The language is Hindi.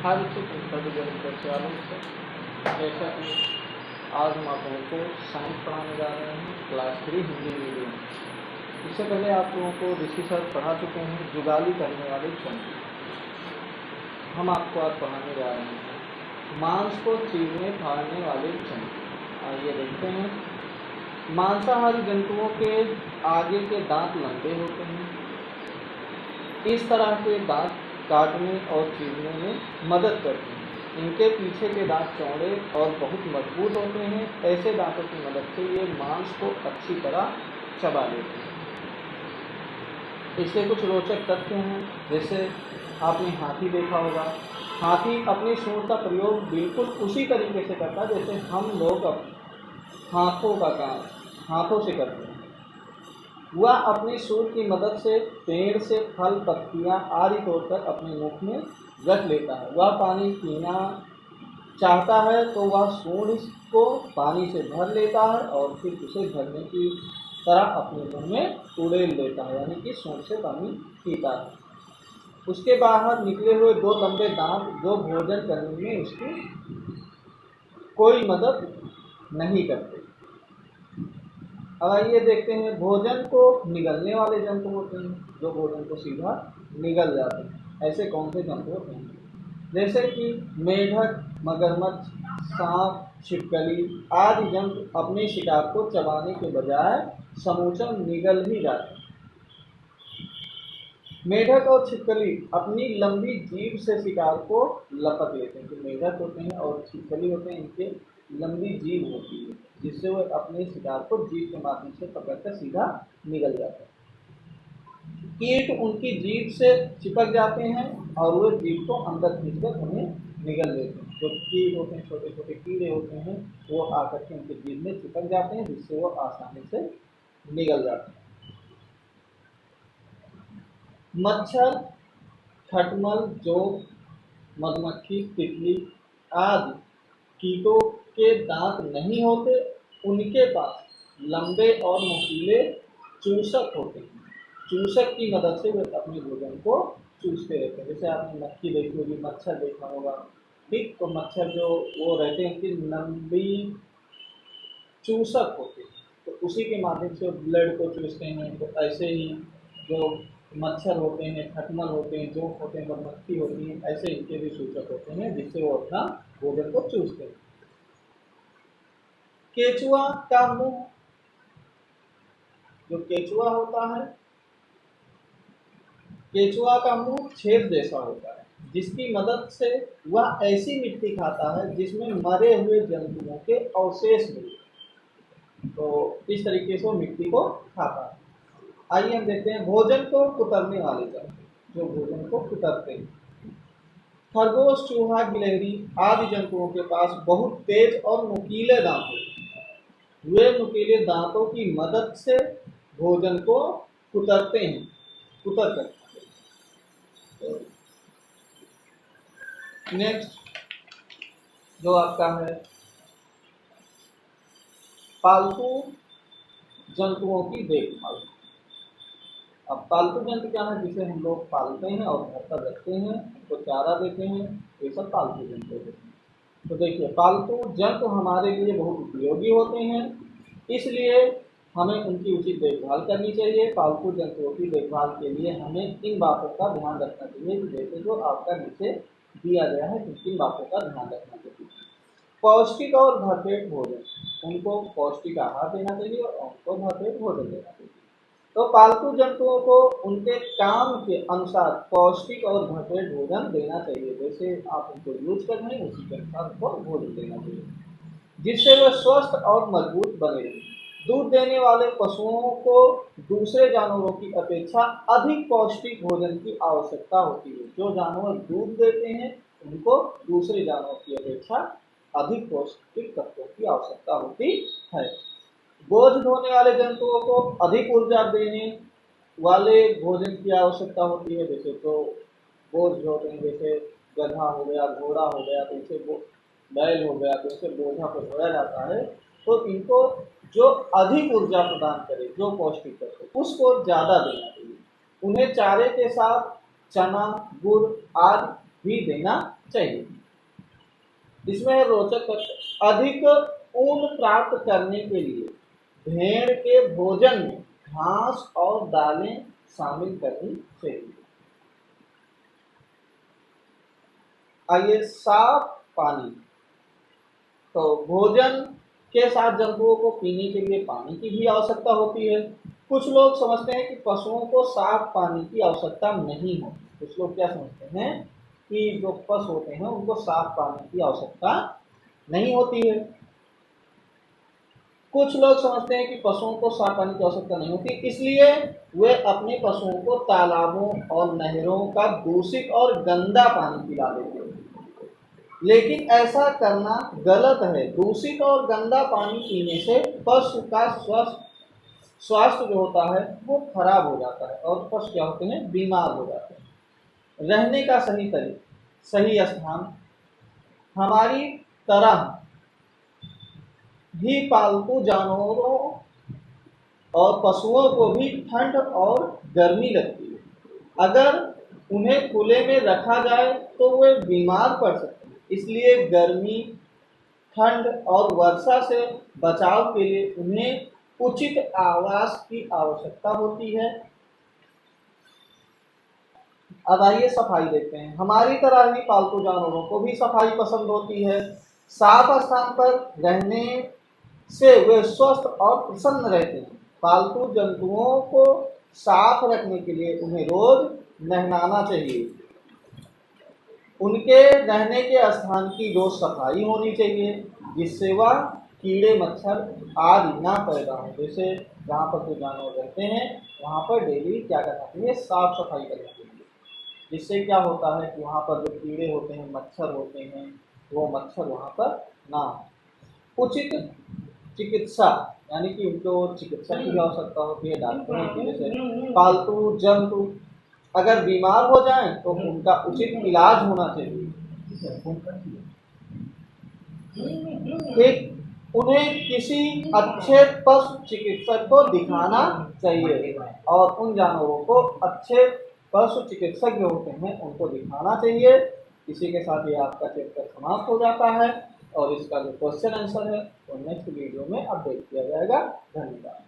हाल से जैसा कि आज हम आप लोगों को साइंस पढ़ाने जा रहे हैं क्लास 3 हिंदी मीडियम। इससे पहले आप लोगों को ऋषि सर पढ़ा चुके हैं जुगाली करने वाले जंतु। हम आपको आज पढ़ाने जा रहे हैं मांस को चीरने फाड़ने वाले जंतु। आइए देखते हैं। मांसाहारी जंतुओं के आगे के दांत लंबे होते हैं। इस तरह के दांत काटने और चीरने में मदद करते हैं। इनके पीछे के दांत चौड़े और बहुत मजबूत होते हैं। ऐसे दांतों की मदद से ये मांस को अच्छी तरह चबा लेते हैं। इसके कुछ रोचक तथ्य हैं, जैसे आपने हाथी देखा होगा। हाथी अपनी सूंड का प्रयोग बिल्कुल उसी तरीके से करता है जैसे हम लोग हाथों का काम हाथों से करते हैं। वह अपनी सूंड की मदद से पेड़ से फल पत्तियां आदि तोड़कर अपने मुख में रख लेता है। वह पानी पीना चाहता है तो वह सूंड को पानी से भर लेता है और फिर उसे भरने की तरह अपने मुंह में उड़ेल लेता है, यानी कि सूंड से पानी पीता है। उसके बाहर निकले हुए दो लंबे दांत जो भोजन करने में उसकी कोई मदद नहीं करते। अब आइए देखते हैं, भोजन को निगलने वाले जंतु होते हैं जो भोजन को सीधा निगल जाते हैं। ऐसे कौन से जंतु होते हैं? जैसे कि मेढक, मगरमच्छ, सांप, छिपकली आदि जंतु अपने शिकार को चबाने के बजाय समूचा निगल ही जाते हैं। मेढक और छिपकली अपनी लंबी जीभ से शिकार को लपक लेते हैं। जो मेढक होते हैं और छिपकली होते हैं, इनके लंबी जीभ होती है जिससे वो अपने शिकार को जीभ के माध्यम से पकड़कर सीधा निगल जाते हैं। कीट उनकी जीभ से चिपक जाते हैं और वो जीभ को अंदर खींचकर उन्हें निगल लेते हैं। जो कीट होते हैं, छोटे छोटे कीड़े होते हैं, वो आकर के उनकी जीभ में चिपक जाते हैं जिससे वो आसानी से निगल जाते हैं। मच्छर, खटमल, जोंक, मधुमक्खी, तितली आदि कीटों के दांत नहीं होते। उनके पास लंबे और नुकीले चूसक होते हैं। चूसक की मदद से वे अपने भोजन को चूसते रहते हैं। जैसे आपने मक्खी देखी होगी, मच्छर देखा होगा, ठीक। तो मच्छर जो वो रहते हैं, उनकी लंबी चूसक होते हैं, तो उसी के माध्यम से ब्लड को चूसते हैं। तो ऐसे ही जो मच्छर होते हैं, खटमल होते हैं, जोंक होते हैं, मधुमक्खी होती हैं, ऐसे इनके भी सूचक होते हैं जिससे वो अपना भोजन को चूसते हैं। केचुआ का मुंह, जो केचुआ होता है, केचुआ का मुंह छेद जैसा होता है जिसकी मदद से वह ऐसी मिट्टी खाता है जिसमें मरे हुए जंतुओं के अवशेष मिलते। तो इस तरीके से वो मिट्टी को खाता है। आइए हम देखते हैं भोजन को कुतरने वाले जंतु, जो भोजन को कुतरते हैं। खरगोश, चूहा, गिलहरी आदि जंतुओं के पास बहुत तेज और नुकीले दांत होते हैं। वे नुकीले दांतों की मदद से भोजन को कुतर करते हैं। नेक्स्ट जो आपका है पालतू जंतुओं की देखभाल। अब पालतू जंतु क्या है? जिसे हम लोग पालते हैं और घर पर रखते हैं, उनको चारा देते हैं, ये सब पालतू जंतु होते हैं। तो देखिए, पालतू जंतु हमारे लिए बहुत उपयोगी होते हैं, इसलिए हमें उनकी उचित देखभाल करनी चाहिए। पालतू जंतुओं की देखभाल के लिए हमें इन बातों का ध्यान रखना चाहिए कि जैसे जो आपका नीचे दिया गया है, इन बातों का ध्यान रखना चाहिए। पौष्टिक और भरपेट भोजन, उनको पौष्टिक आहार देना चाहिए और उनको भरपेट भोजन देना चाहिए। तो पालतू जंतुओं को उनके काम के अनुसार पौष्टिक और भरपेट भोजन देना चाहिए। जैसे आप उनको यूज कर रहे हैं उसी के अनुसार उनको भोजन देना चाहिए, जिससे वह स्वस्थ और मजबूत बने। दूध देने वाले पशुओं को दूसरे जानवरों की अपेक्षा अधिक पौष्टिक भोजन की आवश्यकता होती है। जो जानवर दूध देते हैं उनको दूसरे जानवरों की अपेक्षा अधिक पौष्टिक तत्वों की आवश्यकता होती है। बोझ ढोने वाले जंतुओं को अधिक ऊर्जा देने वाले भोजन की आवश्यकता होती है। जैसे तो बोझ ढोते हैं, जैसे गधा हो गया, घोड़ा हो गया, तो इसे बैल हो गया, तो इसे बोझा को ढोया जाता है। तो इनको जो अधिक ऊर्जा प्रदान करे, जो पौष्टिक तत्व, उसको ज़्यादा देना चाहिए। उन्हें चारे के साथ चना, गुड़ आदि भी देना चाहिए। इसमें है रोचक तथ्य, अधिक ऊन प्राप्त करने के लिए भेड़ के भोजन में घास और दालें शामिल करनी चाहिए। आइए, साफ पानी। तो भोजन के साथ जंतुओं को पीने के लिए पानी की भी आवश्यकता होती है। कुछ लोग समझते हैं कि पशुओं को साफ पानी की आवश्यकता नहीं होती। कुछ लोग क्या समझते हैं कि जो पशु होते हैं उनको साफ पानी की आवश्यकता नहीं होती है। कुछ लोग समझते हैं कि पशुओं को साफ पानी की आवश्यकता नहीं होती, इसलिए वे अपने पशुओं को तालाबों और नहरों का दूषित और गंदा पानी पिला देते हैं। लेकिन ऐसा करना गलत है। दूषित और गंदा पानी पीने से पशु का स्वास्थ्य जो होता है वो खराब हो जाता है और पशु क्या होते हैं, बीमार हो जाते हैं। रहने का सही तरीका, सही स्थान। हमारी तरह भी पालतू जानवरों और पशुओं को भी ठंड और गर्मी लगती है। अगर उन्हें खुले में रखा जाए तो वे बीमार पड़ सकते हैं। इसलिए गर्मी, ठंड और वर्षा से बचाव के लिए उन्हें उचित आवास की आवश्यकता होती है। अब आइए सफाई देखते हैं। हमारी तरह ही पालतू जानवरों को भी सफाई पसंद होती है। साफ स्थान पर रहने से वे स्वस्थ और प्रसन्न रहते हैं। पालतू जंतुओं को साफ रखने के लिए उन्हें रोज नहलाना चाहिए। उनके रहने के स्थान की रोज सफाई होनी चाहिए, जिससे वह कीड़े मच्छर आदि ना पैदा हो। जैसे जहाँ पर जो जानवर रहते हैं वहाँ पर डेली क्या करना चाहिए, साफ सफाई करनी चाहिए। जिससे क्या होता है कि वहाँ पर जो कीड़े होते हैं, मच्छर होते हैं, वो मच्छर वहाँ पर ना हो। उचित चिकित्सा, यानी कि उनको चिकित्सा की आवश्यकता होती है, डॉक्टरों की। जैसे पालतू जंतु अगर बीमार हो जाएं तो उनका उचित इलाज होना चाहिए। ठीक, उन्हें किसी अच्छे पशु चिकित्सक को दिखाना चाहिए और उन जानवरों को अच्छे पशु चिकित्सक जो होते हैं उनको दिखाना चाहिए। इसी के साथ ये आपका चैप्टर समाप्त हो जाता है और इसका जो क्वेश्चन आंसर है वो नेक्स्ट वीडियो में अपडेट किया जाएगा। धन्यवाद।